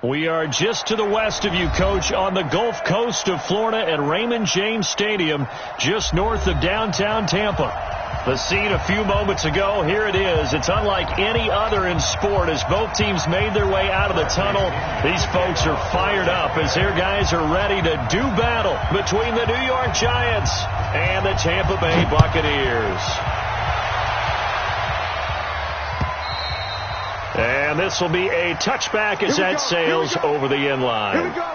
We are just to the west of you, Coach, on the Gulf Coast of Florida at Raymond James Stadium, just north of downtown Tampa. The scene a few moments ago, here it is. It's unlike any other in sport as both teams made their way out of the tunnel. These folks are fired up as their guys are ready to do battle between the New York Giants and the Tampa Bay Buccaneers. And this will be a touchback as that sails over the end line. Here we go.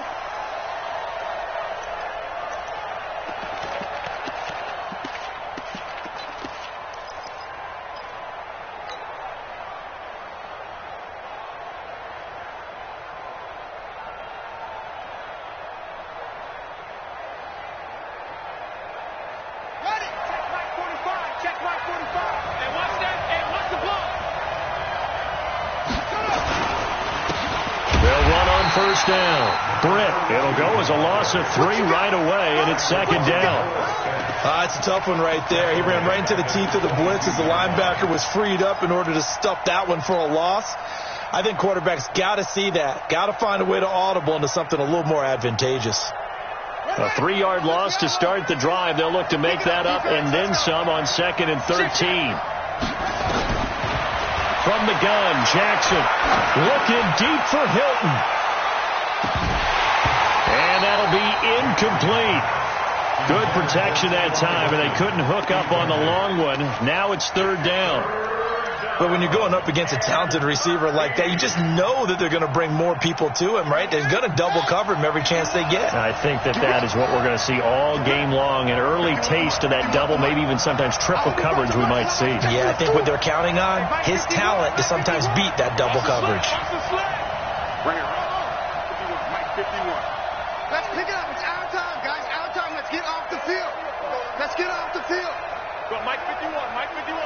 First down. Britt. It'll go as a loss of 3 right away, and it's second down. It's a tough one right there. He ran right into the teeth of the blitz as the linebacker was freed up in order to stuff that one for a loss. I think quarterbacks got to see that. Got to find a way to audible into something a little more advantageous. A 3-yard loss to start the drive. They'll look to make that up and then some on 2nd and 13. From the gun, Jackson looking deep for Hilton. And that'll be incomplete. Good protection that time, and they couldn't hook up on the long one. Now it's 3rd down. But when you're going up against a talented receiver like that, you just know that they're going to bring more people to him, right? They're going to double cover him every chance they get. I think that is what we're going to see all game long. An early taste of that double, maybe even sometimes triple coverage we might see. Yeah, I think what they're counting on, his talent to sometimes beat that double coverage. Bring it right. Mike 51. Let's pick it up. It's our time, guys. Our time. Let's get off the field. Let's get off the field. Go, Mike 51. Mike 51.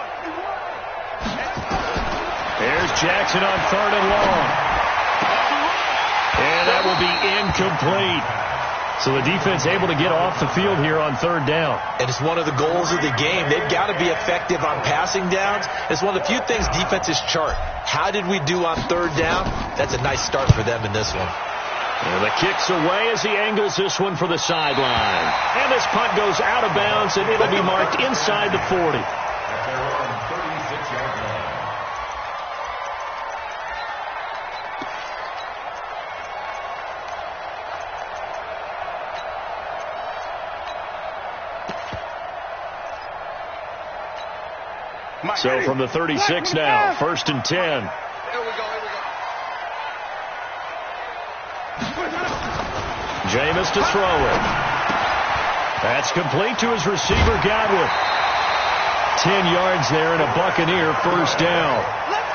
There's Jackson on 3rd and long. And that will be incomplete. So the defense able to get off the field here on 3rd down. And it's one of the goals of the game. They've got to be effective on passing downs. It's one of the few things defenses chart. How did we do on 3rd down? That's a nice start for them in this one. And the kick's away as he angles this one for the sideline. And this punt goes out of bounds, and it'll be marked inside the 40. So from the 36 now, 1st and 10. Here we go. Jameis to throw it. That's complete to his receiver, Godwin. 10 yards there and a Buccaneer 1st down.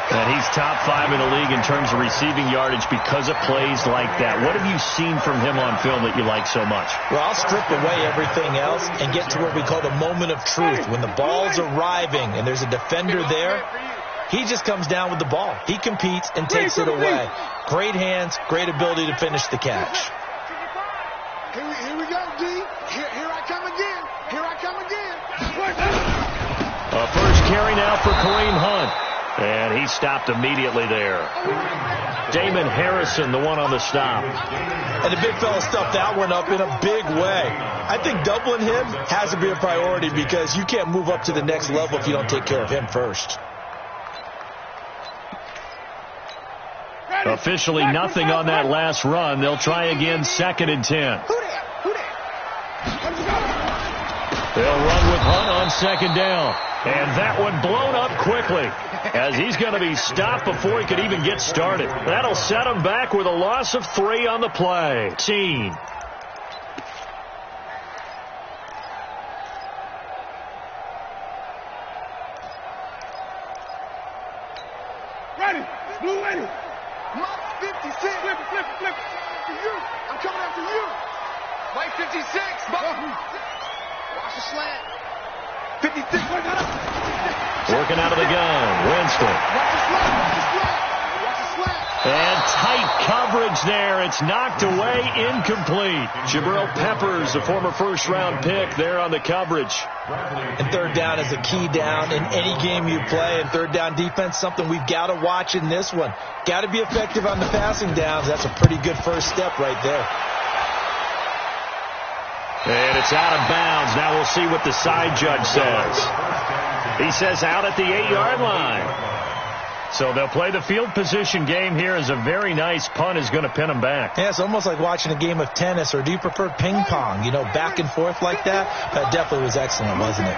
And he's top 5 in the league in terms of receiving yardage because of plays like that. What have you seen from him on film that you like so much? Well, I'll strip away everything else and get to what we call the moment of truth. When the ball's arriving and there's a defender there, he just comes down with the ball. He competes and takes it away. Great hands, great ability to finish the catch. Here we go, D. Here I come again. Here I come again. A first carry now for Kareem Hunt. And he stopped immediately there. Damon Harrison, the one on the stop. And the big fella stuffed that one up in a big way. I think doubling him has to be a priority because you can't move up to the next level if you don't take care of him first. Officially nothing on that last run. They'll try again 2nd and 10. They'll run with Hunt on 2nd down. And that one blown up quickly as he's going to be stopped before he could even get started. That'll set him back with a loss of 3 on the play. Team. Ready. Blue ready. Mike 56. Flip it. For you. I'm coming after you. Mike 56. Watch the slant. 56. Working out of the gun. Winston. Watch the slant. And tight coverage there. It's knocked away, incomplete. Jabril Peppers, the former first-round pick, there on the coverage. And third down is a key down in any game you play. And third down defense, something we've got to watch in this one. Got to be effective on the passing downs. That's a pretty good first step right there. And it's out of bounds. Now we'll see what the side judge says. He says out at the 8-yard line. So they'll play the field position game here as a very nice punt is going to pin them back. Yeah, it's almost like watching a game of tennis, or do you prefer ping pong? You know, back and forth like that? That definitely was excellent, wasn't it?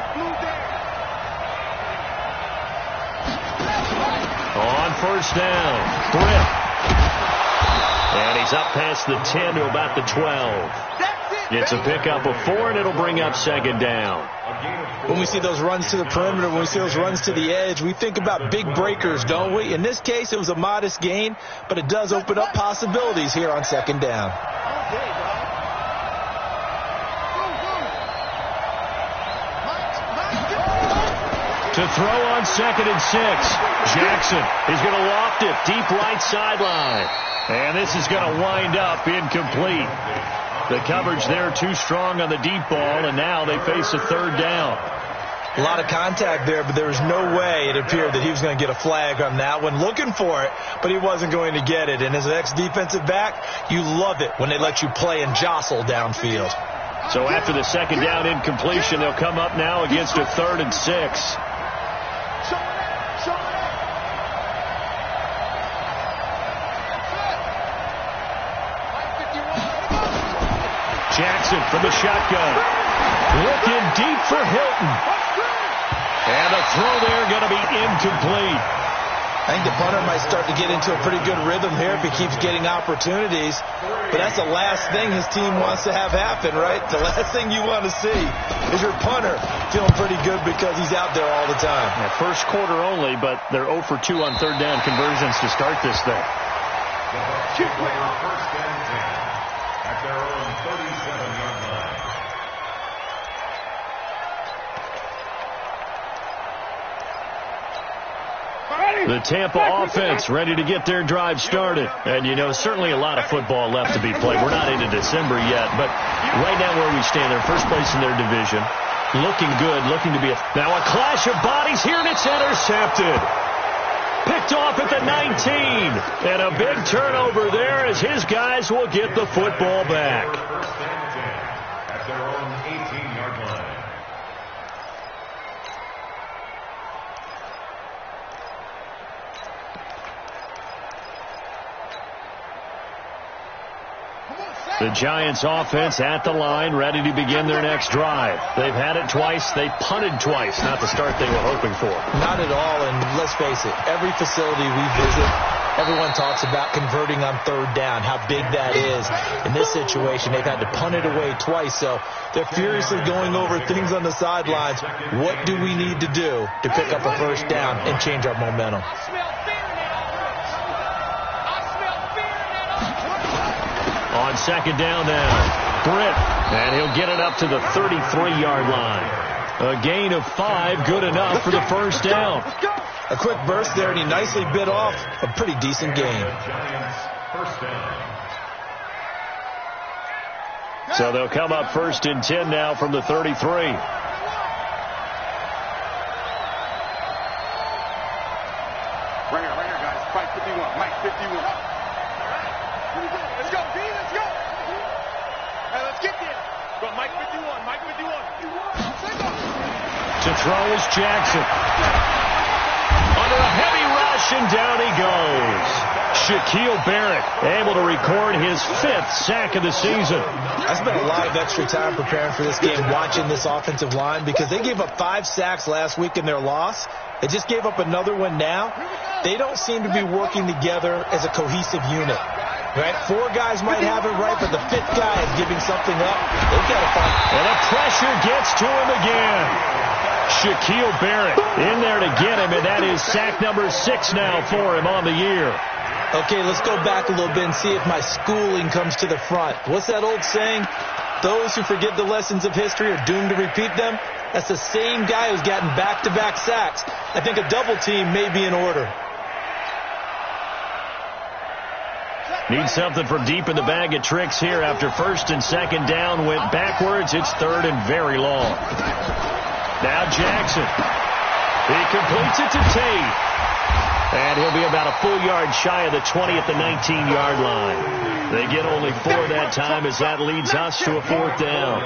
On first down, Britt. And he's up past the 10 to about the 12. It's a pickup of 4, and it'll bring up second down. When we see those runs to the perimeter, when we see those runs to the edge, we think about big breakers, don't we? In this case, it was a modest gain, but it does open up possibilities here on second down. To throw on 2nd and 6. Jackson is going to loft it deep right sideline. And this is going to wind up incomplete. The coverage there too strong on the deep ball, and now they face a third down. A lot of contact there, but there was no way it appeared that he was going to get a flag on that one. Looking for it, but he wasn't going to get it. And as an ex-defensive back, you love it when they let you play and jostle downfield. So after the second down incompletion, they'll come up now against a 3rd and 6. Jackson from the shotgun. Looking deep for Hilton. And a throw there going to be incomplete. I think the punter might start to get into a pretty good rhythm here if he keeps getting opportunities. But that's the last thing his team wants to have happen, right? The last thing you want to see is your punter feeling pretty good because he's out there all the time. Yeah, first quarter only, but they're 0 for 2 on third down conversions to start this thing. First and 10 at their own 37-yard line. The Tampa offense ready to get their drive started. And, you know, certainly a lot of football left to be played. We're not into December yet, but right now where we stand, they're first place in their division. Looking good, looking to be now a clash of bodies here, and it's intercepted. Picked off at the 19. And a big turnover there as his guys will get the football back. First and 10 at their own 18-yard line. The Giants offense at the line, ready to begin their next drive. They've had it twice. They punted twice. Not the start they were hoping for. Not at all, and let's face it, every facility we visit, everyone talks about converting on third down, how big that is. In this situation, they've had to punt it away twice, so they're furiously going over things on the sidelines. What do we need to do to pick up a first down and change our momentum? On second down now, Britt, and he'll get it up to the 33-yard line. A gain of 5, good enough for the first down. A quick burst there, and he nicely bit off a pretty decent gain. So they'll come up 1st and 10 now from the 33. Right here, guys. Mike 51. Mike 51. Let's go, D. Let's go. Hey, let's get there. Go, Mike 51. Mike 51. To throw is Jackson. Under a heavy rush, and down he goes. Shaquille Barrett able to record his 5th sack of the season. I spent a lot of extra time preparing for this game, watching this offensive line, because they gave up 5 sacks last week in their loss. They just gave up another one now. They don't seem to be working together as a cohesive unit. Right? 4 guys might have it right, but the 5th guy is giving something up. They've got to fight. And the pressure gets to him again. Shaquille Barrett in there to get him, and that is sack number 6 now for him on the year. Okay, let's go back a little bit and see if my schooling comes to the front. What's that old saying? Those who forget the lessons of history are doomed to repeat them. That's the same guy who's gotten back-to-back sacks. I think a double team may be in order. Need something from deep in the bag of tricks here after first and second down went backwards. It's third and very long. Now Jackson. He completes it to Tate. And he'll be about a full yard shy of the 20 at the 19-yard line. They get only 4 that time as that leads us to a fourth down.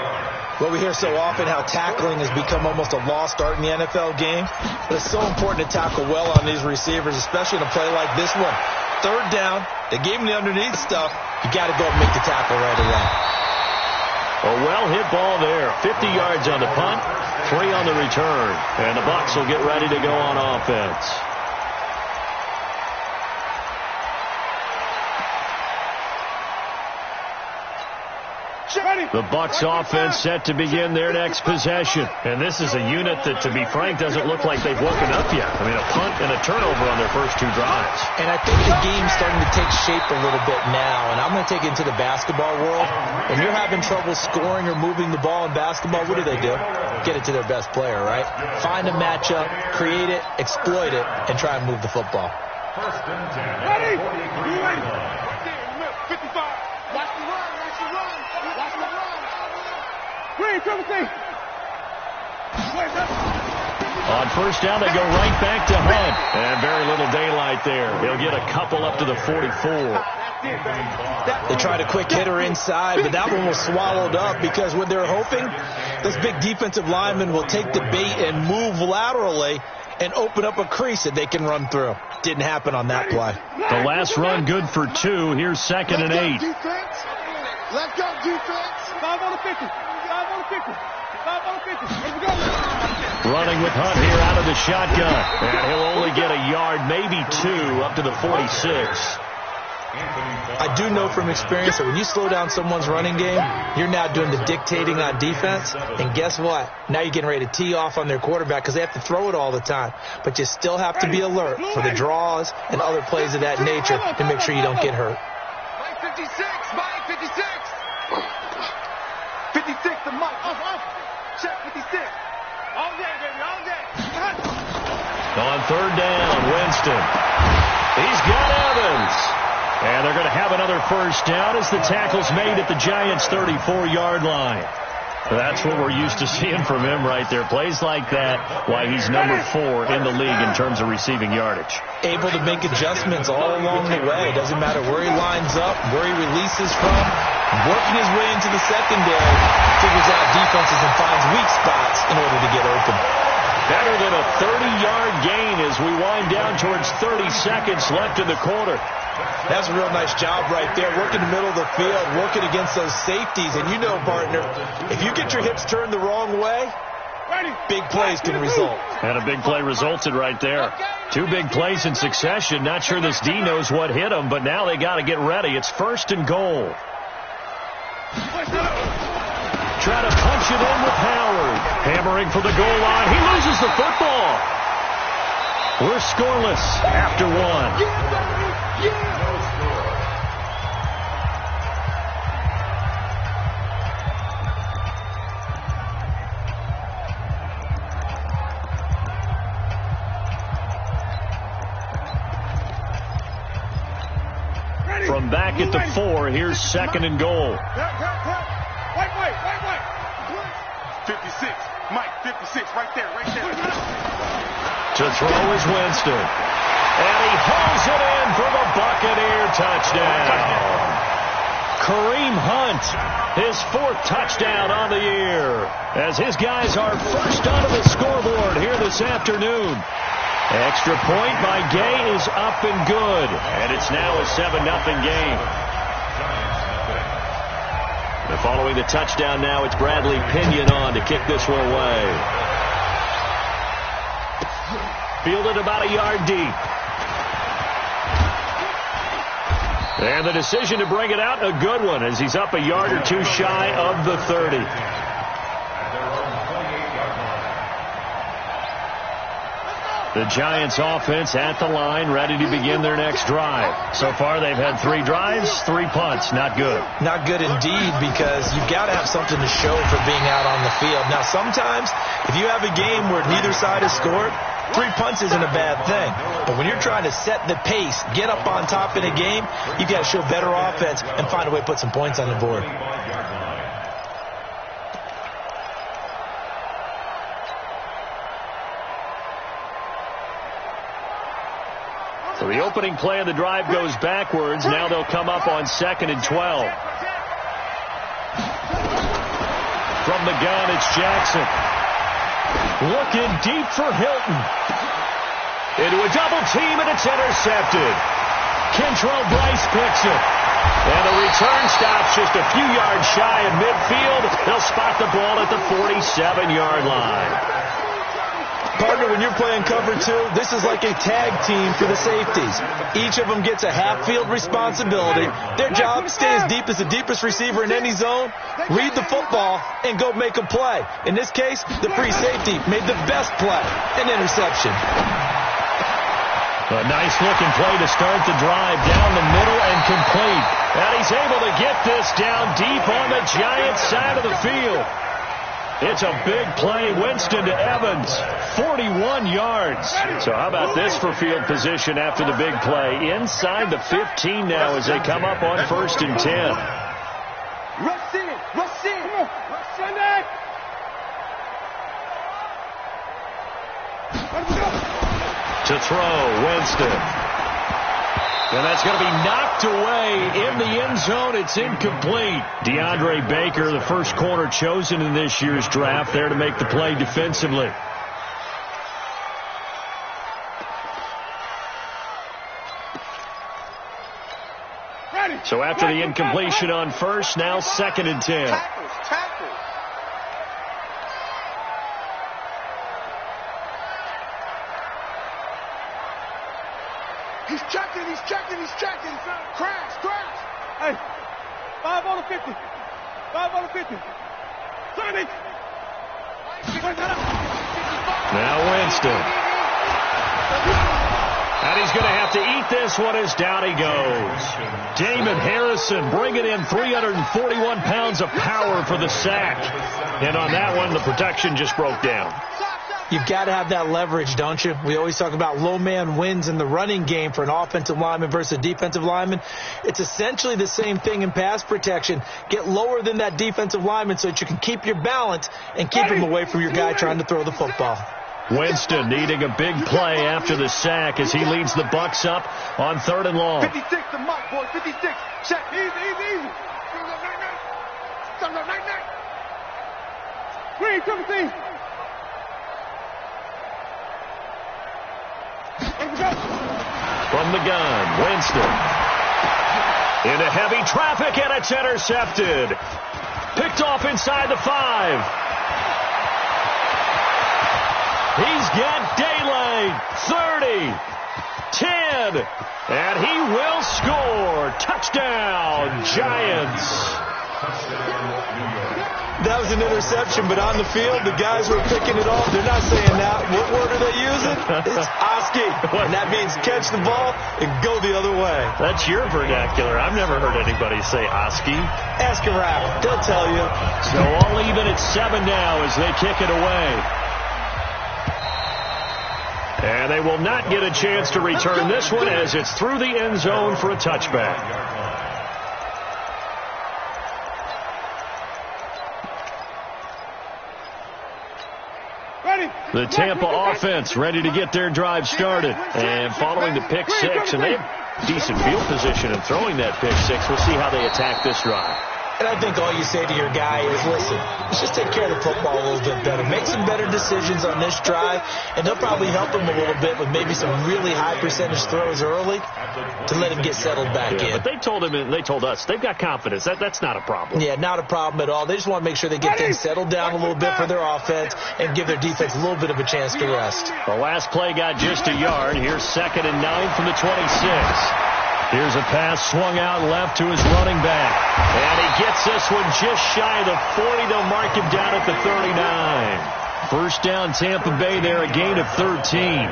Well, we hear so often how tackling has become almost a lost art in the NFL game. But it's so important to tackle well on these receivers, especially in a play like this one. Third down, they gave him the underneath stuff. You got to go and make the tackle right away. A well-hit ball there. 50 yards on the punt, 3 on the return. And the Bucs will get ready to go on offense. The Bucs offense set to begin their next possession. And this is a unit that, to be frank, doesn't look like they've woken up yet. I mean, a punt and a turnover on their first 2 drives. And I think the game's starting to take shape a little bit now. And I'm going to take it into the basketball world. When you're having trouble scoring or moving the ball in basketball, what do? Get it to their best player, right? Find a matchup, create it, exploit it, and try and move the football. First and 10. Ready? You ready? 55. Watch the run. Watch the run. Watch the run. Green, Timothy. On first down, they go right back to Hunt. And very little daylight there. He'll get a couple up to the 44. They tried a quick hitter inside, but that one was swallowed up because what they're hoping, this big defensive lineman will take the bait and move laterally and open up a crease that they can run through. Didn't happen on that play. The last run good for 2. Here's 2nd and 8. Let's go, defense. 5 on the 50. 5 on the 50. 5 on the 50. Let's go. Running with Hunt here out of the shotgun. And he'll only get a yard, maybe 2, up to the 46. I do know from experience that when you slow down someone's running game, you're now doing the dictating on defense. And guess what? Now you're getting ready to tee off on their quarterback because they have to throw it all the time. But you still have to be alert for the draws and other plays of that nature to make sure you don't get hurt. Mike 56. Mike 56. 56 to Mike. Check 56. All day, baby. All day. On third down, Winston. He's got Evans. And they're going to have another first down as the tackle's made at the Giants' 34-yard line. That's what we're used to seeing from him right there. Plays like that, why he's number 4 in the league in terms of receiving yardage. Able to make adjustments all along the way. Doesn't matter where he lines up, where he releases from. Working his way into the secondary, figures out defenses and finds weak spots in order to get open. Better than a 30-yard gain as we wind down towards 30 seconds left in the quarter. That's a real nice job right there, working the middle of the field, working against those safeties. And you know, partner, if you get your hips turned the wrong way, big plays can result. And a big play resulted right there. 2 big plays in succession. Not sure this D knows what hit him, but now they got to get ready. It's first and goal. Try to punch it in with Howard. Hammering for the goal line. He loses the football. We're scoreless after 1. From back at the 4, here's 2nd and goal. Wait. 56. Mike, 56. Right there. To throw is Winston. And he hauls it in for the Buccaneer touchdown. Kareem Hunt, his 4th touchdown on the year, as his guys are first onto the scoreboard here this afternoon. Extra point by Gay is up and good, and it's now a 7-0 game. And following the touchdown now, it's Bradley Pinion on to kick this one away. Fielded about a yard deep. And the decision to bring it out, a good one, as he's up a yard or 2 shy of the 30. The Giants offense at the line, ready to begin their next drive. So far, they've had 3 drives, 3 punts. Not good. Not good indeed, because you've got to have something to show for being out on the field. Now, sometimes, if you have a game where neither side has scored, 3 punts isn't a bad thing. But when you're trying to set the pace, get up on top in a game, you've got to show better offense and find a way to put some points on the board. So the opening play of the drive goes backwards. Now they'll come up on 2nd and 12. From the gun, it's Jackson. Looking deep for Hilton. Into a double team, and it's intercepted. Kentrell Bryce picks it. And the return stops just a few yards shy in midfield. They'll spot the ball at the 47-yard line. Partner, when you're playing cover 2, this is like a tag team for the safeties. Each of them gets a half-field responsibility. Their job, stay as deep as the deepest receiver in any zone, read the football, and go make a play. In this case, the free safety made the best play, an interception. A nice-looking play to start the drive down the middle and complete. And he's able to get this down deep on the Giants side of the field. It's a big play. Winston to Evans, 41 yards. So how about this for field position after the big play? Inside the 15 now as they come up on 1st and 10. Rush in. Rush in. Rush in it. To throw, Winston. And that's going to be knocked away in the end zone. It's incomplete. DeAndre Baker, the first corner chosen in this year's draft, there to make the play defensively. So after the incompletion on first, now 2nd and 10. Tackles. He's checking. Crash. Hey, 5 on the 50. 5 on the 50. Sonny. Now Winston. And he's going to have to eat this one as down he goes. Damon Harrison bringing in 341 pounds of power for the sack. And on that one, the protection just broke down. You've got to have that leverage, don't you? We always talk about low man wins in the running game for an offensive lineman versus a defensive lineman. It's essentially the same thing in pass protection. Get lower than that defensive lineman so that you can keep your balance and keep him away from your guy trying to throw the football. Winston needing a big play after the sack as he leads the Bucs up on 3rd and long. 56 to Mike, boy. 56. Check. Easy. Green, 17. From the gun, Winston. Into heavy traffic, and it's intercepted. Picked off inside the 5. He's got daylight. 30, 10, and he will score. Touchdown, Giants. That was an interception, but on the field, the guys who are picking it off, they're not saying that. What word are they using? It's Oski, and that means catch the ball and go the other way. That's your vernacular. I've never heard anybody say Oski. Ask a rap. They'll tell you. So all even at 7 now as they kick it away. And they will not get a chance to return this one as it's through the end zone for a touchback. The Tampa offense ready to get their drive started. And following the pick 6, and they have decent field position in throwing that pick 6. We'll see how they attack this drive. And I think all you say to your guy is, listen, let's just take care of the football a little bit better. Make some better decisions on this drive, and they'll probably help him a little bit with maybe some really high percentage throws early to let him get settled back in. But they told him, and they told us, they've got confidence. That's not a problem. Yeah, not a problem at all. They just want to make sure they get things settled down a little bit for their offense and give their defense a little bit of a chance to rest. The last play got just a yard. Here's 2nd and 9 from the 26. Here's a pass swung out left to his running back. And he gets this one just shy of the 40. They'll mark him down at the 39. First down, Tampa Bay there, a gain of 13.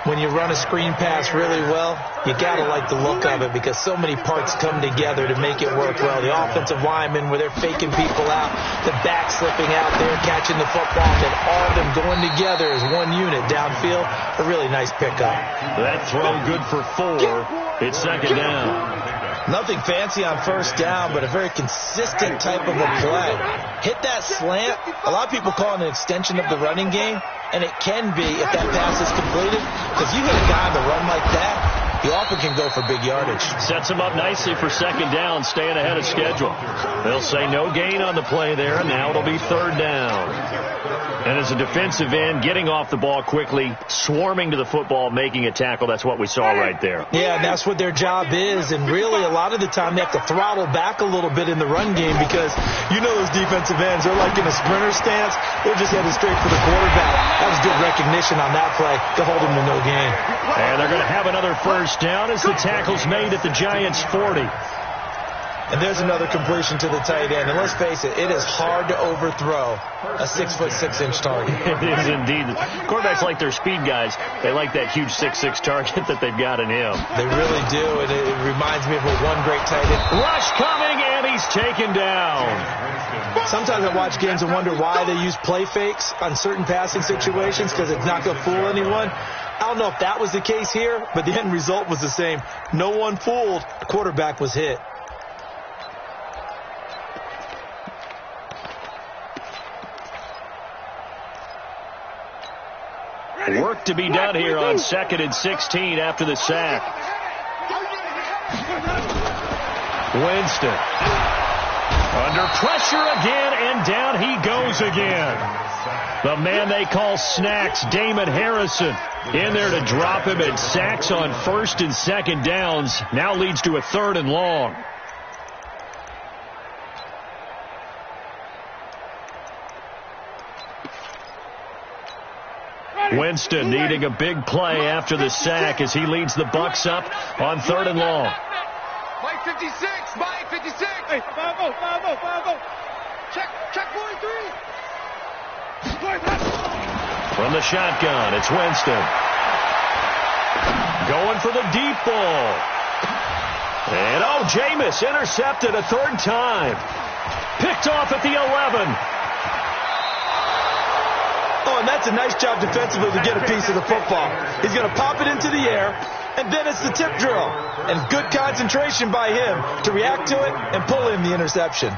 When you you run a screen pass really well, you got to like the look of it because so many parts come together to make it work well. The offensive linemen, where they're faking people out, the back slipping out there, catching the football, and then all of them going together as one unit downfield. A really nice pickup. That throw good for 4. It's second down. Nothing fancy on first down, but a very consistent type of a play. Hit that slant. A lot of people call it an extension of the running game, and it can be if that pass is completed, because you hit a guy on the run like that, he often can go for big yardage. Sets him up nicely for second down, staying ahead of schedule. They'll say no gain on the play there, and now it'll be third down. And as a defensive end, getting off the ball quickly, swarming to the football, making a tackle, that's what we saw right there. Yeah, and that's what their job is, and really a lot of the time they have to throttle back a little bit in the run game because you know those defensive ends, they're like in a sprinter stance. They're just headed straight for the quarterback. That was good recognition on that play to hold him to no gain. And they're going to have another first down as the tackle's made at the Giants' 40. And there's another completion to the tight end. And let's face it, it is hard to overthrow a 6'6" target. It is indeed. Quarterbacks like their speed guys. They like that huge 6'6" target that they've got in him. They really do, and it reminds me of what one great tight end. Rush coming, and he's taken down. Sometimes I watch games and wonder why they use play fakes on certain passing situations because it's not going to fool anyone. I don't know if that was the case here, but the end result was the same. No one fooled. The quarterback was hit. Work to be done here on 2nd and 16 after the sack. Winston. Under pressure again, and down he goes again. The man they call Snacks, Damon Harrison, in there to drop him, and sacks on 1st and 2nd downs. Now leads to a 3rd and long. Winston needing a big play after the sack as he leads the Bucs up on 3rd and long. Mike 56, Mike 56. Hey, 5-0. Check 43. From the shotgun, it's Winston. Going for the deep ball. And Jameis intercepted a 3rd time. Picked off at the 11. Oh, and that's a nice job defensively to get a piece of the football. He's going to pop it into the air, and then it's the tip drill. And good concentration by him to react to it and pull in the interception.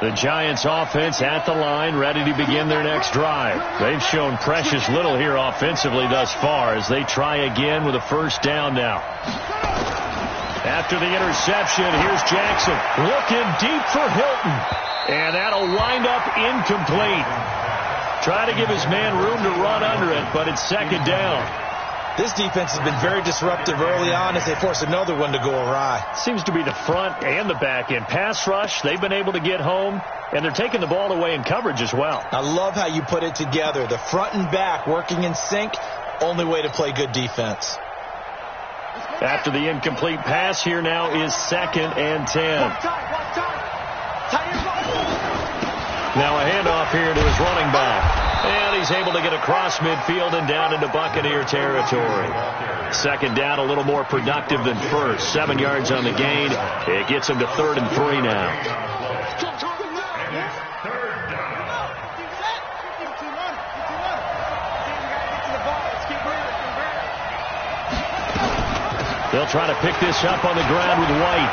The Giants offense at the line, ready to begin their next drive. They've shown precious little here offensively thus far as they try again with a first down now. After the interception, here's Jackson looking deep for Hilton. And that'll wind up incomplete. Trying to give his man room to run under it, but it's 2nd down. This defense has been very disruptive early on as they force another one to go awry. Seems to be the front and the back end. Pass rush, they've been able to get home, and they're taking the ball away in coverage as well. I love how you put it together. The front and back working in sync, only way to play good defense. After the incomplete pass, here now is 2nd and 10. Now a handoff here to his running back. And he's able to get across midfield and down into Buccaneer territory. 2nd down, a little more productive than first. 7 yards on the gain. It gets him to 3rd and 3 now. They'll try to pick this up on the ground with White.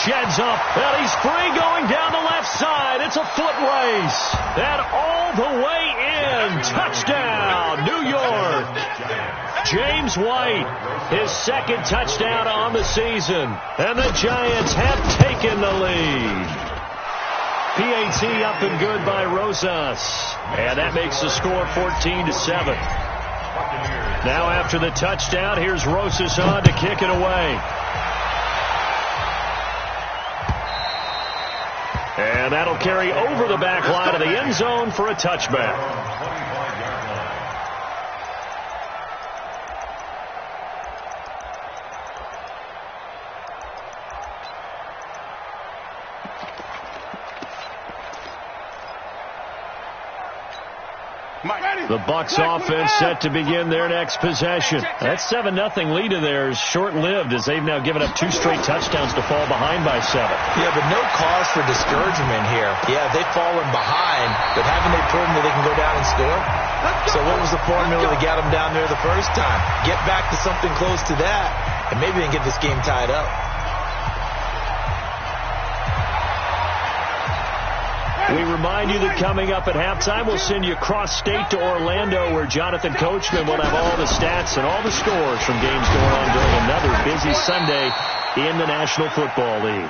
Sheds up, and he's free going down the left side. It's a foot race. And all the way in. Touchdown, New York. James White, his 2nd touchdown on the season. And the Giants have taken the lead. PAT up and good by Rosas. And that makes the score 14-7. Now after the touchdown, here's Rosas on to kick it away. And that'll carry over the back line of the end zone for a touchback. The Bucs offense set to begin their next possession. That 7-0 lead of theirs short-lived as they've now given up 2 straight touchdowns to fall behind by 7. Yeah, but no cause for discouragement here. Yeah, they've fallen behind, but haven't they proven that they can go down and score? So what was the formula that got them down there the first time? Get back to something close to that, and maybe they can get this game tied up. We remind you that coming up at halftime, we'll send you cross-state to Orlando, where Jonathan Coachman will have all the stats and all the scores from games going on during another busy Sunday in the National Football League.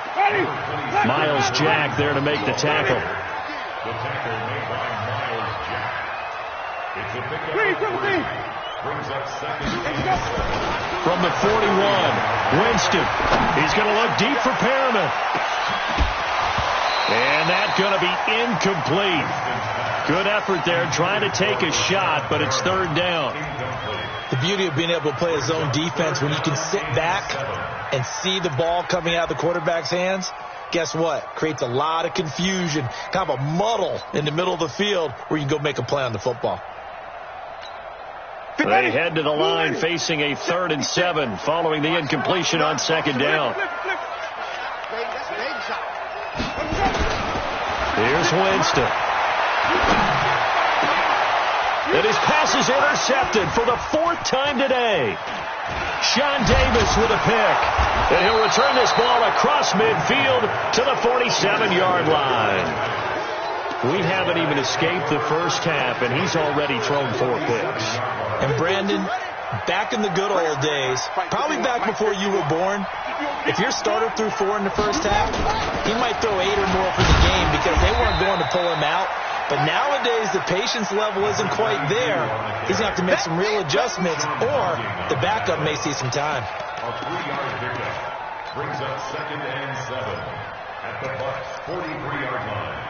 Miles Jack there to make the tackle. The tackle made by Miles Jack. It's a pickup of 3. Brings up second and 7. From the 41, Winston. He's going to look deep for Perriman. And that's going to be incomplete. Good effort there trying to take a shot, but it's 3rd down. The beauty of being able to play a zone defense when you can sit back and see the ball coming out of the quarterback's hands, guess what? Creates a lot of confusion, kind of a muddle in the middle of the field where you can go make a play on the football. They head to the line facing a 3rd and 7 following the incompletion on 2nd down. Here's Winston. And his pass is intercepted for the 4th time today. Sean Davis with a pick. And he'll return this ball across midfield to the 47-yard line. We haven't even escaped the first half, and he's already thrown 4 picks. And Brandon, back in the good old days, probably back before you were born, if your starter threw 4 in the first half, he might throw 8 or more for the game because they weren't going to pull him out. But nowadays, the patience level isn't quite there. He's going to have to make some real adjustments, or the backup may see some time. A 3-yard pickup brings up 2nd and 7 at the Bucs 43-yard line.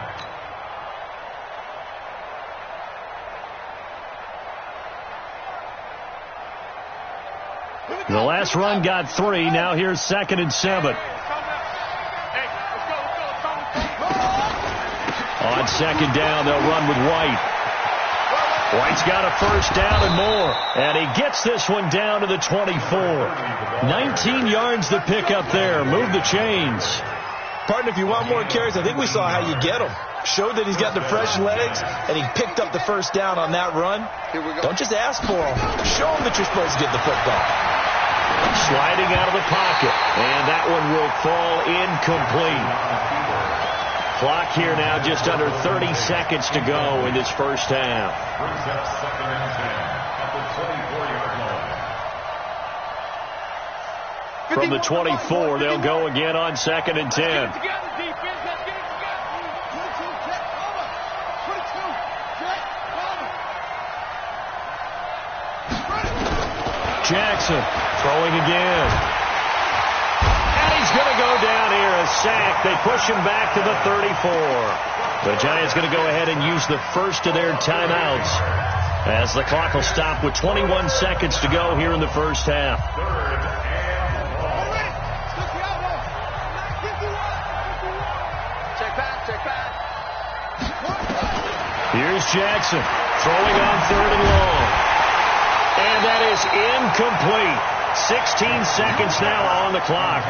The last run got 3. Now here's 2nd and 7. On 2nd down, they'll run with White. White's got a 1st down and more. And he gets this one down to the 24. 19 yards to pick up there. Move the chains. Partner, if you want more carries, I think we saw how you get him. Showed that he's got the fresh legs, and he picked up the 1st down on that run. Don't just ask for him. Show him that you're supposed to get the football. Sliding out of the pocket. And that one will fall incomplete. Clock here now just under 30 seconds to go in this first half. Brings up 2nd and 10 at the 24-yard line. From the 24, they'll go again on 2nd and 10. Jackson throwing again. And he's going to go down here, a sack. They push him back to the 34. The Giants going to go ahead and use the first of their timeouts as the clock will stop with 21 seconds to go here in the first half. 3rd and long. Check back. Here's Jackson throwing on 3rd and long. And that is incomplete. 16 seconds now on the clock.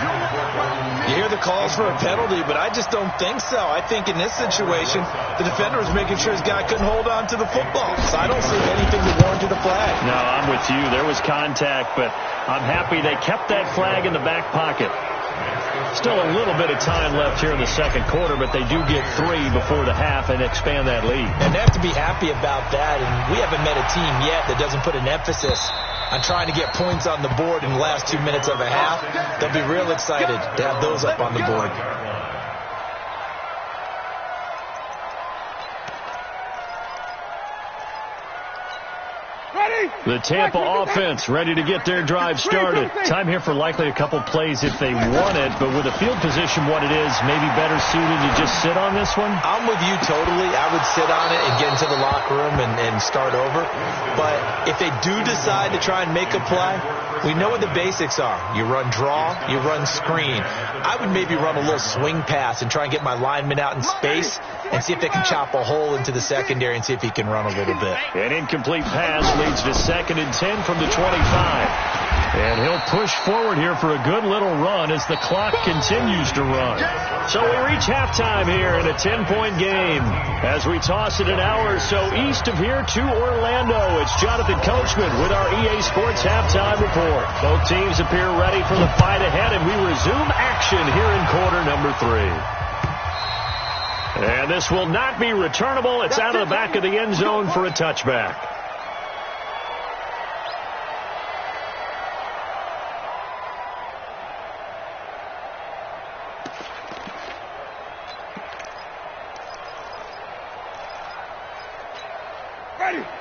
You hear the calls for a penalty, but I just don't think so. I think in this situation, the defender was making sure his guy couldn't hold on to the football. So I don't see anything that warranted a flag. No, I'm with you. There was contact, but I'm happy they kept that flag in the back pocket. Still a little bit of time left here in the second quarter, but they do get 3 before the half and expand that lead. And they have to be happy about that, and we haven't met a team yet that doesn't put an emphasis on trying to get points on the board in the last 2 minutes of a half. They'll be real excited to have those up on the board. The Tampa offense ready to get their drive started. Time here for likely a couple plays if they want it, but with the field position what it is, maybe better suited to just sit on this one? I'm with you totally. I would sit on it and get into the locker locker room and start over. But if they do decide to try and make a play, we know what the basics are. You run draw, you run screen. I would maybe run a little swing pass and try and get my lineman out in space and see if they can chop a hole into the secondary and see if he can run a little bit. An incomplete pass leads to 2nd and 10 from the 25. And he'll push forward here for a good little run as the clock continues to run. So we reach halftime here in a 10-point game. As we toss it an hour or so east of here to Orlando, it's Jonathan Coachman with our EA Sports Halftime Report. Both teams appear ready for the fight ahead, and we resume action here in quarter number 3. And this will not be returnable. It's out of the back of the end zone for a touchback.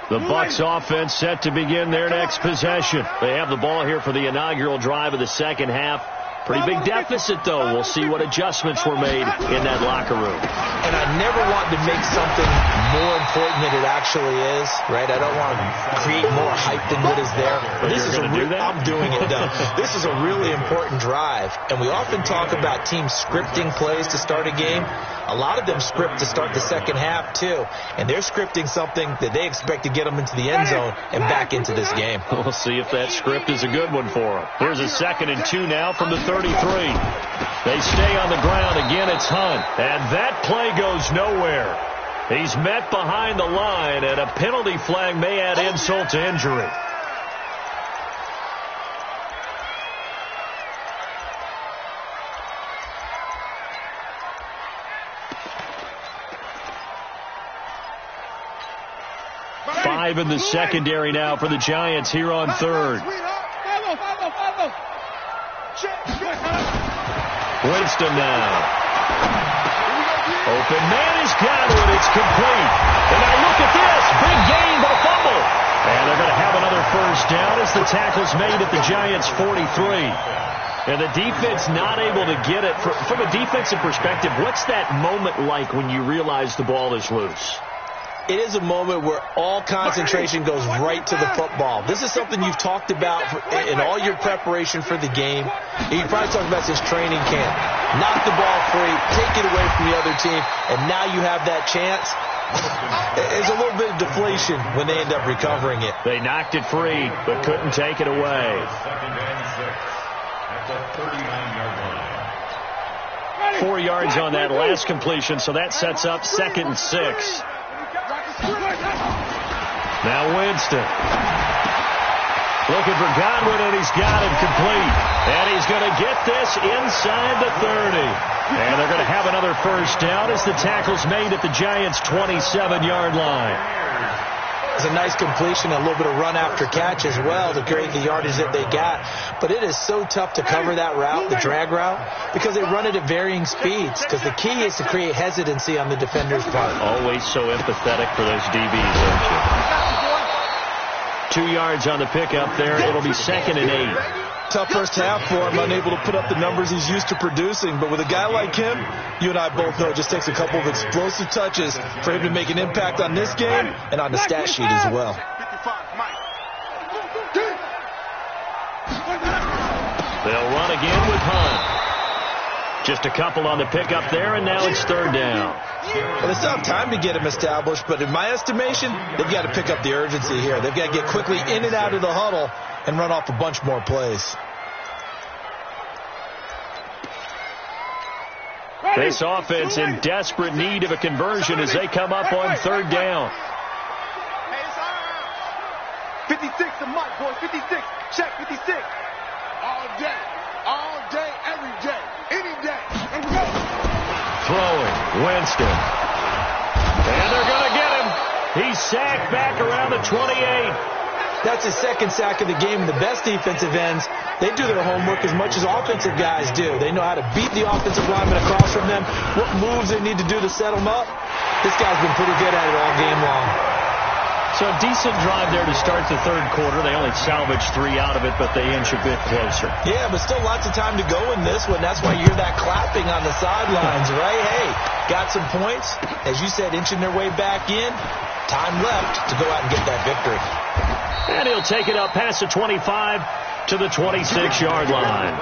The Bucs offense set to begin their next possession. They have the ball here for the inaugural drive of the second half. Pretty big deficit, though. We'll see what adjustments were made in that locker room. And I never want to make something more important than it actually is, right? I don't want to create more hype than what is there. But this is I'm doing it, though. This is a really important drive. And we often talk about teams scripting plays to start a game. A lot of them script to start the second half, too. And they're scripting something that they expect to get them into the end zone and back into this game. We'll see if that script is a good one for them. Here's a 2nd and 2 now from the 33. They stay on the ground. Again, it's Hunt. And that play goes nowhere. He's met behind the line, and a penalty flag may add insult to injury. Five in the secondary now for the Giants here on 3rd. Winston now. Open man is Godwin. It's complete. And now look at this. Big gain, but a fumble. And they're going to have another first down as the tackle's made at the Giants' 43. And the defense not able to get it. From a defensive perspective, what's that moment like when you realize the ball is loose? It is a moment where all concentration goes right to the football. This is something you've talked about in all your preparation for the game. You probably talked about this training camp. Knock the ball free, take it away from the other team, and now you have that chance. There's a little bit of deflation when they end up recovering it. They knocked it free, but couldn't take it away. 4 yards on that last completion, so that sets up 2nd and 6. Now Winston. Looking for Godwin, and he's got him complete. And he's going to get this inside the 30. And they're going to have another first down as the tackle's made at the Giants' 27-yard line. It's a nice completion, a little bit of run after catch as well to create the yardage that they got. But it is so tough to cover that route, the drag route, because they run it at varying speeds. Because the key is to create hesitancy on the defender's part. Always so empathetic for those DBs, aren't you? 2 yards on the pickup there. It'll be 2nd and 8. Tough first half for him, unable to put up the numbers he's used to producing. But with a guy like him, you and I both know it just takes a couple of explosive touches for him to make an impact on this game and on the stat sheet as well. They'll run again with Hunt. Just a couple on the pickup there, and now it's 3rd down. Well, they still have time to get him established, but in my estimation, they've got to pick up the urgency here. They've got to get quickly in and out of the huddle and run off a bunch more plays. This offense in desperate need of a conversion as they come up on 3rd down. 56 to Mike, boys. 56. Check 56. All day, every day, any day. And we go. Throwing, Winston. And they're going to get him. He's sacked back around the 28. That's his 2nd sack of the game. And the best defensive ends, they do their homework as much as offensive guys do. They know how to beat the offensive lineman across from them, what moves they need to do to set them up. This guy's been pretty good at it all game long. So a decent drive there to start the third quarter. They only salvaged 3 out of it, but they inch a bit closer. Yeah, but still lots of time to go in this one. That's why you hear that clapping on the sidelines, right? Hey, got some points. As you said, inching their way back in. Time left to go out and get that victory. And he'll take it up past the 25 to the 26-yard line.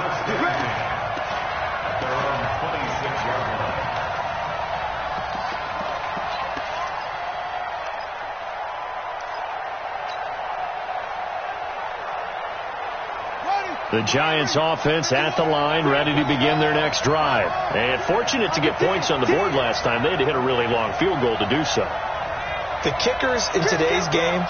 The Giants offense at the line, ready to begin their next drive. And fortunate to get points on the board last time. They had to hit a really long field goal to do so. The kickers in today's game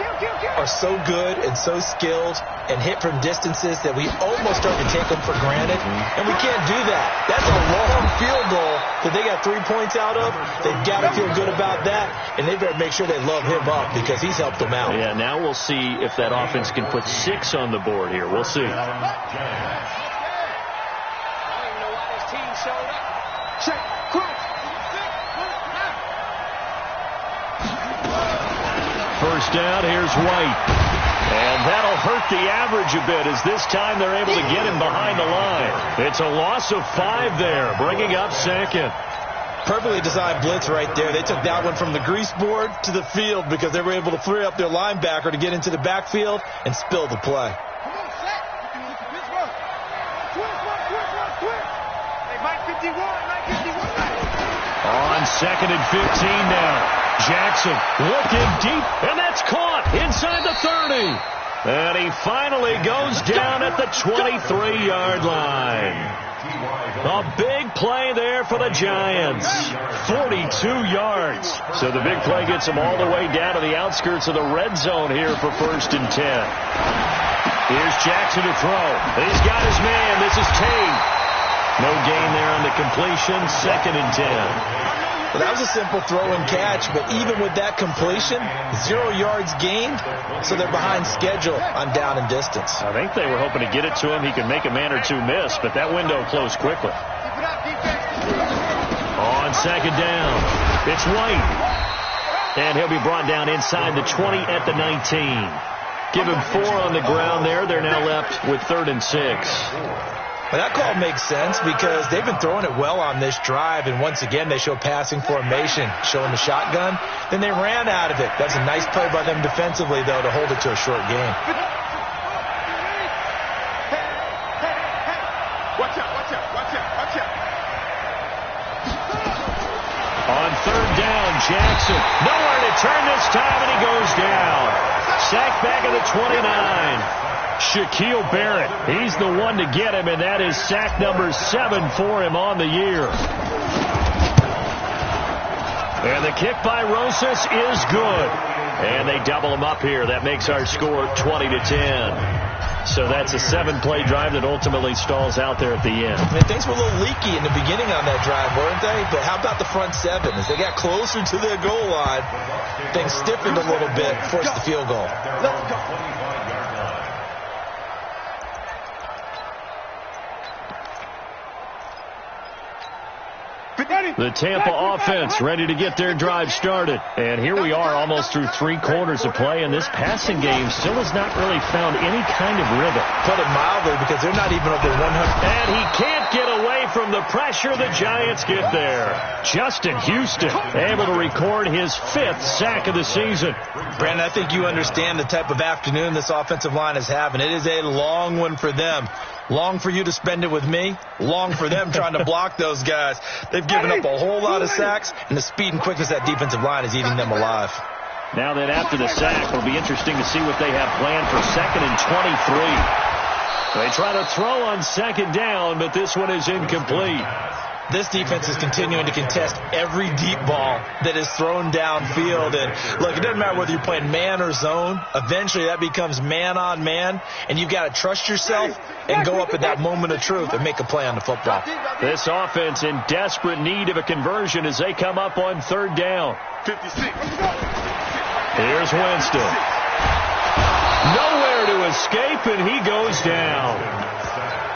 are so good and so skilled and hit from distances that we almost start to take them for granted. And we can't do that. That's a long field goal that they got 3 points out of. They've got to feel good about that. And they better make sure they love him up because he's helped them out. Yeah, now we'll see if that offense can put 6 on the board here. We'll see. First down, here's White. And that'll hurt the average a bit as this time they're able to get him behind the line. It's a loss of 5 there, bringing up second. Perfectly designed blitz right there. They took that one from the grease board to the field because they were able to free up their linebacker to get into the backfield and spill the play. On second and 15 now. Jackson looking deep, and that's caught inside the 30. And he finally goes down at the 23-yard line. A big play there for the Giants. 42 yards. So the big play gets them all the way down to the outskirts of the red zone here for 1st and 10. Here's Jackson to throw. He's got his man. This is Tate. No gain there on the completion. 2nd and 10. Well, that was a simple throw and catch, but even with that completion, 0 yards gained, so they're behind schedule on down and distance. I think they were hoping to get it to him. He could make a man or two miss, but that window closed quickly. On second down, it's White. And he'll be brought down inside the 20 at the 19. Give him 4 on the ground there. They're now left with 3rd and 6. Well, that call makes sense because they've been throwing it well on this drive, and once again they show passing formation, showing the shotgun. Then they ran out of it. That's a nice play by them defensively, though, to hold it to a short game. Watch out. On 3rd down, Jackson. Nowhere to turn this time, and he goes down. Sacked back at the 29. Shaquille Barrett, he's the one to get him, and that is sack number 7 for him on the year. And the kick by Rosas is good. And they double him up here. That makes our score 20-10. So that's a 7-play drive that ultimately stalls out there at the end. I mean, things were a little leaky in the beginning on that drive, weren't they? But how about the front 7? As they got closer to their goal line, things stiffened a little bit, forced the field goal. Let's go. The Tampa offense ready to get their drive started. And here we are almost through 3 quarters of play, and this passing game still has not really found any kind of rhythm. Put it mildly, because they're not even over 100. And he can't get away from the pressure the Giants get there. Justin Houston able to record his 5th sack of the season. Brandon, I think you understand the type of afternoon this offensive line is having. It is a long one for them. Long for you to spend it with me. Long for them trying to block those guys. They've given up a whole lot of sacks, and the speed and quickness of that defensive line is eating them alive. Now that after the sack, it'll be interesting to see what they have planned for 2nd and 23. They try to throw on 2nd down, but this one is incomplete. This defense is continuing to contest every deep ball that is thrown downfield. And look, it doesn't matter whether you're playing man or zone. Eventually that becomes man on man, and you've got to trust yourself and go up at that moment of truth and make a play on the football. This offense in desperate need of a conversion as they come up on 3rd down. 56. Here's Winston. Nowhere to escape, and he goes down.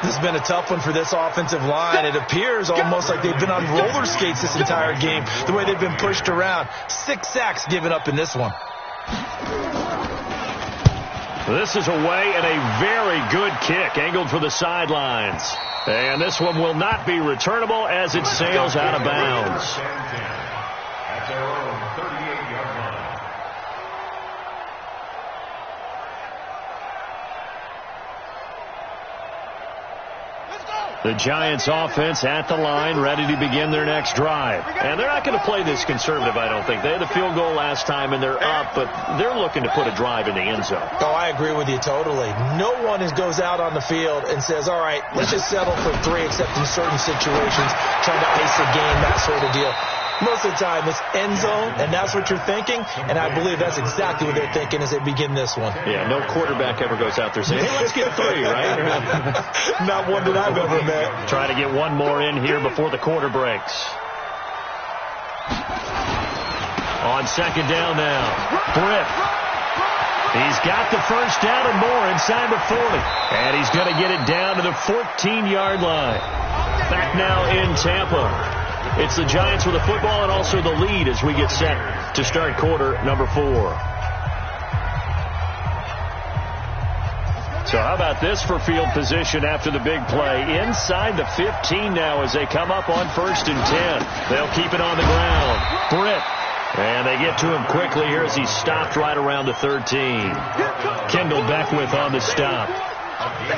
This has been a tough one for this offensive line. It appears almost like they've been on roller skates this entire game, the way they've been pushed around. 6 sacks given up in this one. This is away and a very good kick angled for the sidelines. And this one will not be returnable as it sails out of bounds. At their own 38-yard line. The Giants offense at the line, ready to begin their next drive. And they're not going to play this conservative, I don't think. They had a field goal last time, and they're up, but they're looking to put a drive in the end zone. Oh, I agree with you totally. No one goes out on the field and says, all right, let's just settle for 3, except in certain situations, trying to ice a game, that sort of deal. Most of the time, it's end zone, and that's what you're thinking, and I believe that's exactly what they're thinking as they begin this one. Yeah, no quarterback ever goes out there saying, hey, let's get 3, right? Not one that I've ever met. Trying to get one more in here before the quarter breaks. On second down now, Britt. He's got the first down and more inside the 40. And he's going to get it down to the 14-yard line. Back now in Tampa. It's the Giants with the football and also the lead as we get set to start quarter number 4. So how about this for field position after the big play? Inside the 15 now as they come up on 1st and 10. They'll keep it on the ground. Britt. And they get to him quickly here as he's stopped right around the 13. Kendall Beckwith on the stop.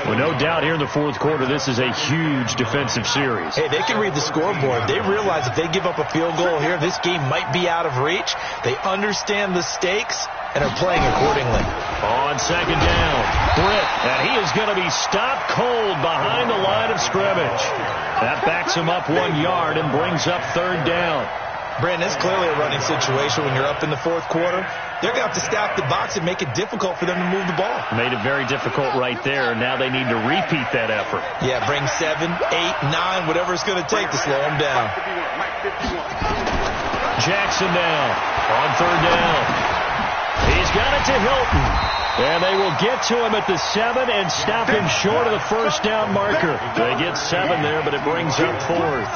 Well, no doubt here in the 4th quarter, this is a huge defensive series. Hey, they can read the scoreboard. They realize if they give up a field goal here, this game might be out of reach. They understand the stakes and are playing accordingly. On second down, Britt, and he is going to be stopped cold behind the line of scrimmage. That backs him up 1 yard and brings up 3rd down. Brandon, it's clearly a running situation when you're up in the 4th quarter. They're going to have to stack the box and make it difficult for them to move the ball. Made it very difficult right there. Now they need to repeat that effort. Yeah, bring 7, 8, 9, whatever it's going to take to slow them down. Jackson now on 3rd down. He's got it to Hilton. And they will get to him at the 7 and stop him short of the first down marker. They get 7 there, but it brings up 4th.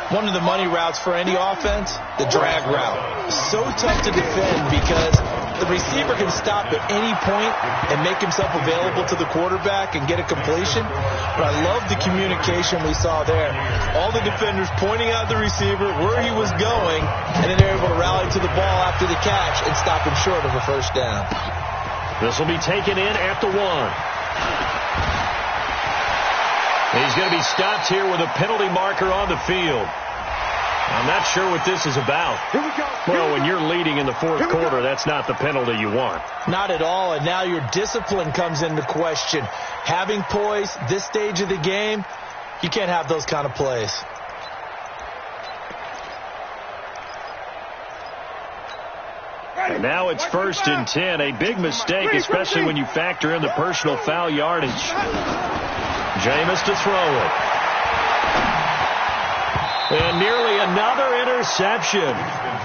One of the money routes for any offense, the drag route. So tough to defend because the receiver can stop at any point and make himself available to the quarterback and get a completion. But I love the communication we saw there. All the defenders pointing out the receiver, where he was going, and then they're able to rally to the ball after the catch and stop him short of a first down. This will be taken in at the 1. He's going to be stopped here with a penalty marker on the field. I'm not sure what this is about. Well, when you're leading in the 4th quarter, that's not the penalty you want. Not at all, and now your discipline comes into question. Having poise this stage of the game, you can't have those kind of plays. And now it's 1st and 10. A big mistake, especially when you factor in the personal foul yardage. Jameis to throw it. And nearly another interception.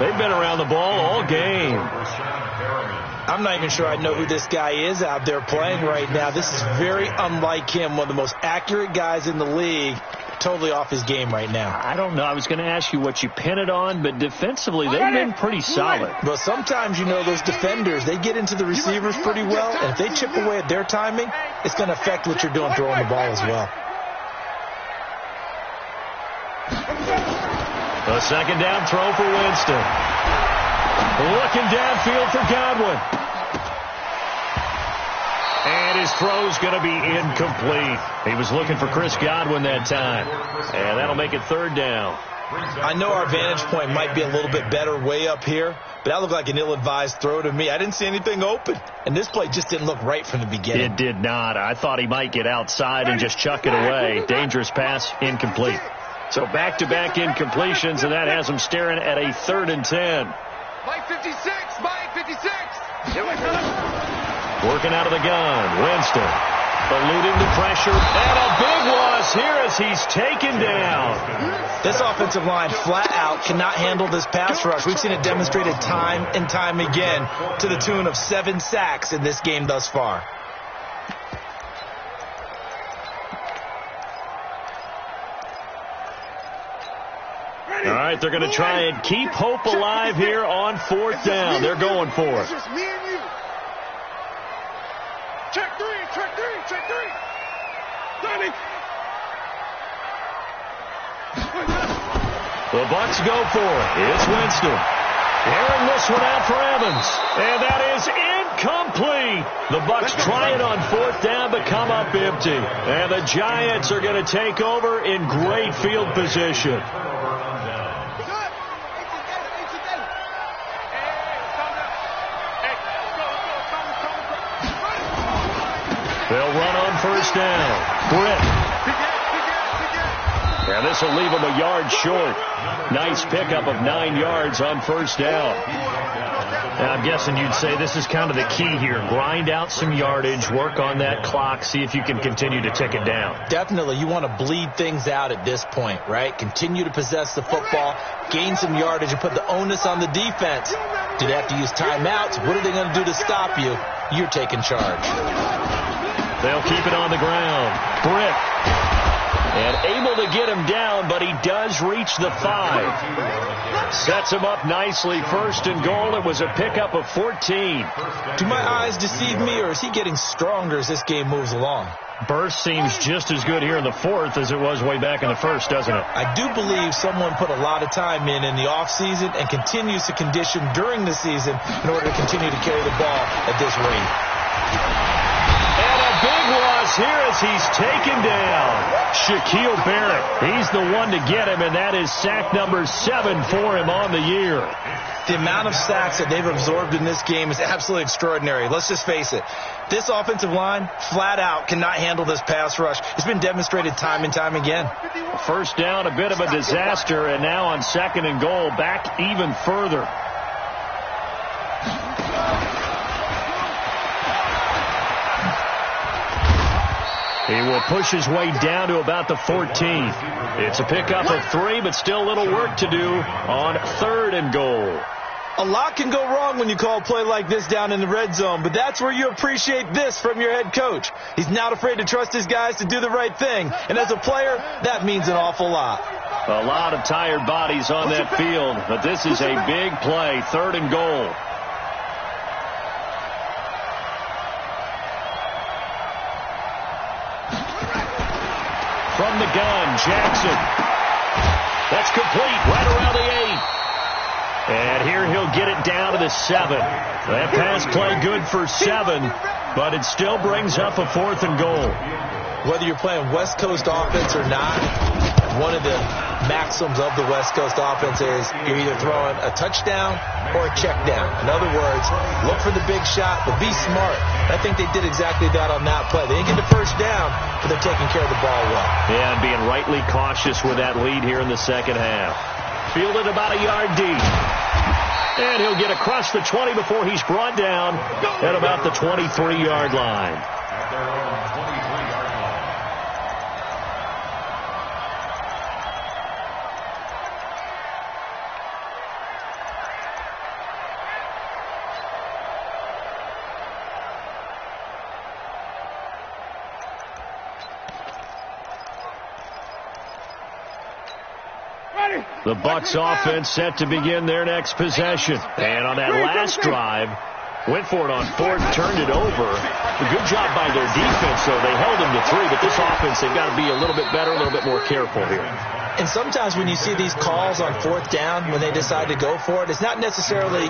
They've been around the ball all game. I'm not even sure I know who this guy is out there playing right now. This is very unlike him, one of the most accurate guys in the league. Totally off his game right now. I don't know. I was going to ask you what you pin it on, but defensively, they've been pretty solid. But sometimes, those defenders, they get into the receivers pretty well, and if they chip away at their timing, it's going to affect what you're doing throwing the ball as well. A second down throw for Winston. Looking downfield for Godwin. And his throw's going to be incomplete. He was looking for Chris Godwin that time. And that'll make it 3rd down. I know our vantage point might be a little bit better way up here, but that looked like an ill-advised throw to me. I didn't see anything open. And this play just didn't look right from the beginning. It did not. I thought he might get outside and just chuck it away. Dangerous pass, incomplete. So back-to-back incompletions, and that has him staring at a 3rd and 10. Mike 56, Mike 56. Working out of the gun, Winston eluding the pressure, and a big loss here as he's taken down. This offensive line flat out cannot handle this pass rush. We've seen it demonstrated time and time again to the tune of 7 sacks in this game thus far. All right, right, they're going to try and keep hope alive here on fourth down. They're going for it. It's just me and you. Check three. Danny. The Bucs go for it. It's Winston. Airing this one out for Evans. And that is incomplete. The Bucs try it on fourth down but come up empty. And the Giants are going to take over in great field position. They'll run on first down. Britt. And this will leave him a yard short. Nice pickup of 9 yards on first down. And I'm guessing you'd say this is kind of the key here. Grind out some yardage, work on that clock, see if you can continue to tick it down. Definitely, you want to bleed things out at this point, right? Continue to possess the football, gain some yardage, and put the onus on the defense. Do they have to use timeouts? What are they going to do to stop you? You're taking charge. They'll keep it on the ground. Britt. And able to get him down, but he does reach the 5. Sets him up nicely. First and goal. It was a pickup of 14. Do my eyes deceive me, or is he getting stronger as this game moves along? Burst seems just as good here in the fourth as it was way back in the first, doesn't it? I do believe someone put a lot of time in the offseason and continues to condition during the season in order to continue to carry the ball at this rate. Big loss here as he's taken down. Shaquille Barrett, he's the one to get him, and that is sack number 7 for him on the year. The amount of sacks that they've absorbed in this game is absolutely extraordinary. Let's just face it. This offensive line, flat out, cannot handle this pass rush. It's been demonstrated time and time again. First down, a bit of a disaster, and now on second and goal, back even further. He will push his way down to about the 14. It's a pickup of 3, but still a little work to do on third and goal. A lot can go wrong when you call a play like this down in the red zone, but that's where you appreciate this from your head coach. He's not afraid to trust his guys to do the right thing, and as a player, that means an awful lot. A lot of tired bodies on that field, but this is a big play, third and goal. From the gun, Jackson. That's complete, right around the 8. And here he'll get it down to the 7. That pass play good for 7, but it still brings up a fourth and goal. Whether you're playing West Coast offense or not, one of the maxims of the West Coast offense is you're either throwing a touchdown or a check down. In other words, look for the big shot, but be smart. I think they did exactly that on that play. They didn't get the first down, but they're taking care of the ball well. Yeah, and being rightly cautious with that lead here in the second half. Fielded about a yard deep. And he'll get across the 20 before he's brought down at about the 23-yard line. The Bucs offense set to begin their next possession. And on that last drive, went for it on fourth, turned it over. A good job by their defense, though. They held them to 3, but this offense, they've got to be a little bit better, a little bit more careful here. And sometimes when you see these calls on fourth down, when they decide to go for it, it's not necessarily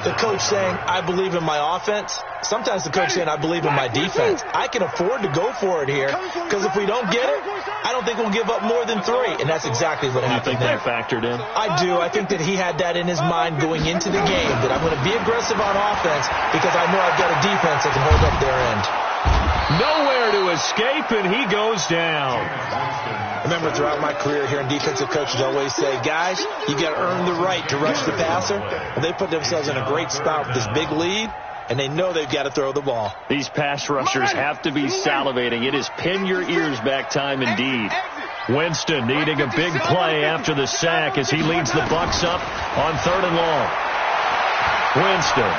the coach saying, I believe in my offense. Sometimes the coach saying, I believe in my defense. I can afford to go for it here, because if we don't get it, I don't think we'll give up more than 3. And that's exactly what happened there. You think that factored in? I do. I think that he had that in his mind going into the game, that I'm going to be aggressive on offense because I know I've got a defense that can hold up their end. Nowhere to escape, and he goes down. I remember throughout my career hearing defensive coaches always say, guys, you got to earn the right to rush the passer. And they put themselves in a great spot with this big lead, and they know they've got to throw the ball. These pass rushers have to be salivating. It is pin your ears back time indeed. Winston needing a big play after the sack as he leads the Bucs up on third and long. Winston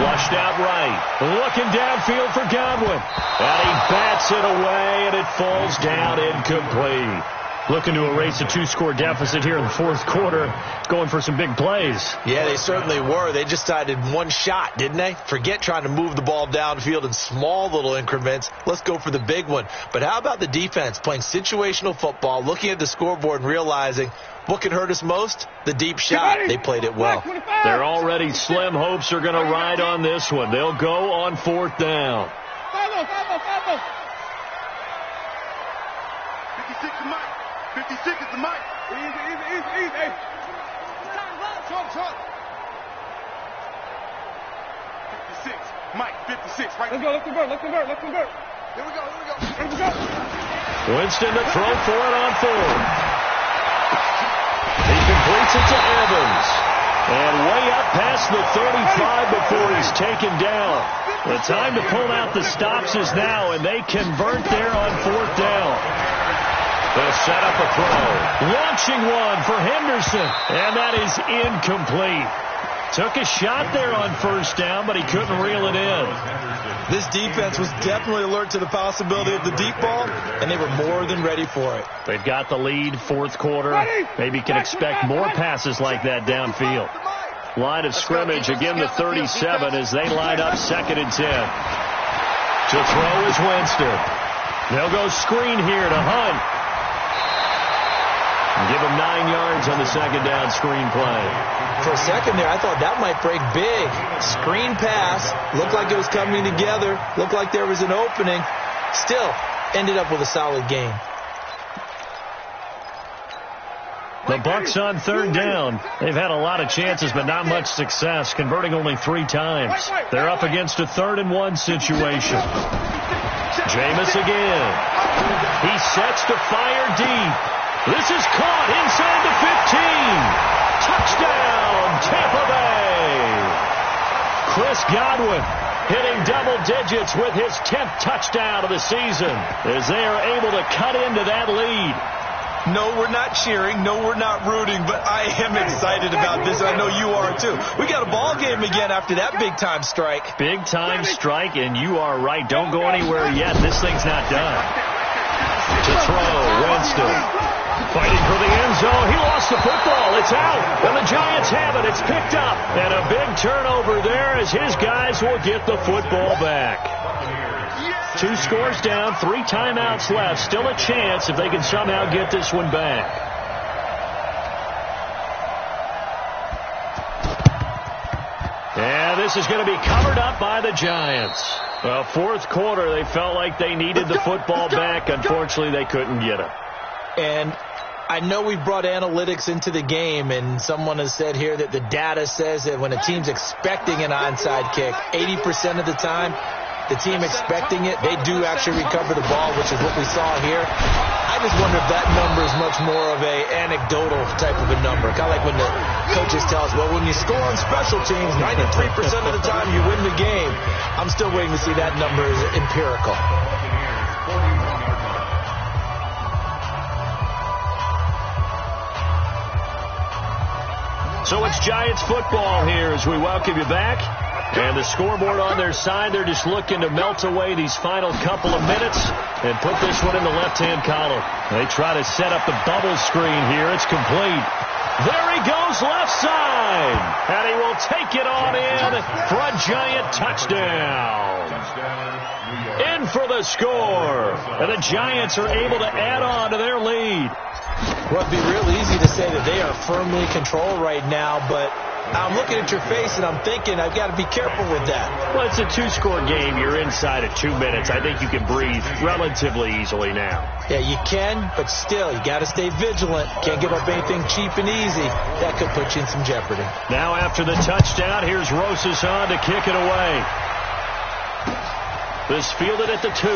flushed out right. Looking downfield for Godwin. And he bats it away, and it falls down incomplete. Looking to erase a 2-score deficit here in the fourth quarter, going for some big plays. Yeah, they certainly were. They just decided one shot, didn't they? Forget trying to move the ball downfield in small little increments. Let's go for the big one. But how about the defense playing situational football, looking at the scoreboard and realizing what can hurt us most? The deep shot. They played it well. Their already slim hopes are going to ride on this one. They'll go on fourth down. 56 is Mike. 56 is the Mike. Easy. Short. 56. Mike, 56. Right. Let's convert. Here we go. Winston to throw for it on fourth. He completes it to Evans. And way up past the 35 before he's taken down. The time to pull out the stops is now, and they convert there on fourth down. They'll set up a throw. Launching one for Henderson. And that is incomplete. Took a shot there on first down, but he couldn't reel it in. This defense was definitely alert to the possibility of the deep ball, and they were more than ready for it. They've got the lead, fourth quarter. Maybe can expect more passes like that downfield. Line of scrimmage, again the 37 as they line up 2nd and 10. To throw is Winston. They'll go screen here to Hunt. Give him 9 yards on the second down screen play. For a second there, I thought that might break big. Screen pass. Looked like it was coming together. Looked like there was an opening. Still, ended up with a solid game. The Bucs on third down. They've had a lot of chances, but not much success, converting only 3 times. They're up against a 3rd and 1 situation. Jameis again. He sets to fire deep. This is caught inside the 15. Touchdown, Tampa Bay. Chris Godwin hitting double digits with his 10th touchdown of the season as they are able to cut into that lead. No, we're not cheering. No, we're not rooting, but I am excited about this, and I know you are too. We got a ball game again after that big-time strike. Big-time strike, and you are right. Don't go anywhere yet. This thing's not done. To throw, Winston. Fighting for the end zone. He lost the football. It's out. And the Giants have it. It's picked up. And a big turnover there as his guys will get the football back. 2 scores down, 3 timeouts left. Still a chance if they can somehow get this one back. And this is going to be covered up by the Giants. Well, fourth quarter, they felt like they needed the football back. Unfortunately, they couldn't get it. And I know we brought analytics into the game, and someone has said here that the data says that when a team's expecting an onside kick, 80% of the time, the team expecting it, they do actually recover the ball, which is what we saw here. I just wonder if that number is much more of a anecdotal type of a number. Kind of like when the coaches tell us, well, when you score on special teams, 93% of the time you win the game. I'm still waiting to see that number is empirical. So it's Giants football here as we welcome you back. And the scoreboard on their side, they're just looking to melt away these final couple of minutes and put this one in the left-hand column. They try to set up the bubble screen here. It's complete. There he goes left side. And he will take it on in for a Giant touchdown. In for the score. And the Giants are able to add on to their lead. Well, it'd be real easy to say that they are firmly in control right now, but I'm looking at your face and I'm thinking I've got to be careful with that. Well, it's a 2-score game. You're inside of 2 minutes. I think you can breathe relatively easily now. Yeah, you can, but still, you got to stay vigilant. Can't give up anything cheap and easy. That could put you in some jeopardy. Now after the touchdown, here's Rosas on to kick it away. This fielded at the 2.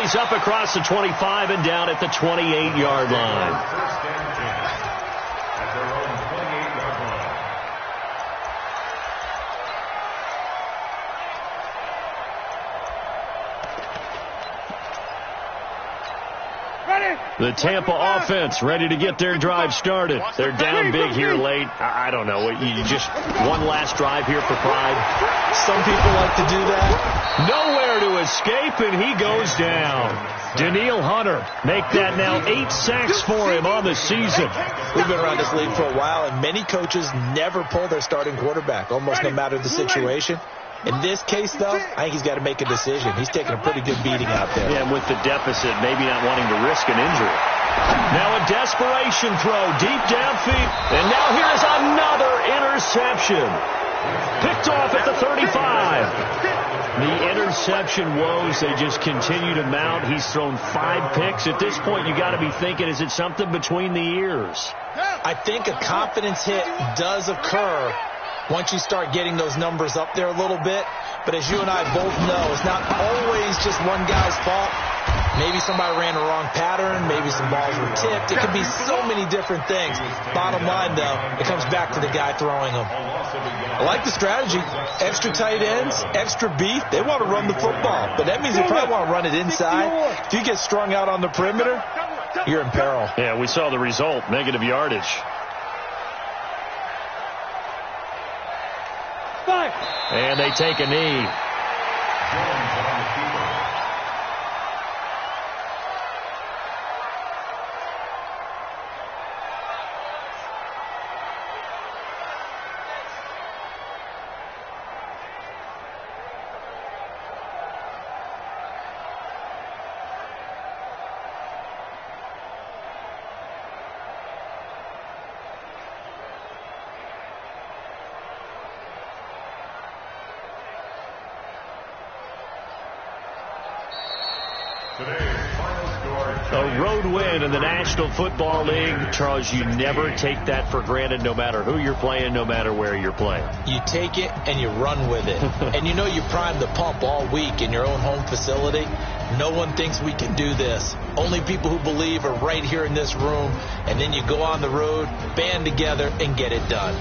He's up across the 25 and down at the 28-yard line. The Tampa offense ready to get their drive started. They're down big here late. I don't know. You just one last drive here for pride. Some people like to do that. Nowhere to escape, and he goes down. Danielle Hunter make that now 8 sacks for him on the season. We've been around this league for a while, and many coaches never pull their starting quarterback, almost no matter the situation. In this case, though, I think he's got to make a decision. He's taking a pretty good beating out there. Yeah, and with the deficit, maybe not wanting to risk an injury. Now a desperation throw deep downfield. And now here's another interception. Picked off at the 35. The interception woes, they just continue to mount. He's thrown 5 picks. At this point, you got to be thinking, is it something between the ears? I think a confidence hit does occur once you start getting those numbers up there a little bit. But as you and I both know, it's not always just one guy's fault. Maybe somebody ran the wrong pattern. Maybe some balls were tipped. It could be so many different things. Bottom line, though, it comes back to the guy throwing them. I like the strategy. Extra tight ends, extra beef. They want to run the football. But that means they probably want to run it inside. If you get strung out on the perimeter, you're in peril. Yeah, we saw the result. Negative yardage. And they take a knee. A road win in the National Football League. Charles, you never take that for granted, no matter who you're playing, no matter where you're playing. You take it and you run with it. And you know you primed the pump all week in your own home facility. No one thinks we can do this. Only people who believe are right here in this room. And then you go on the road, band together, and get it done.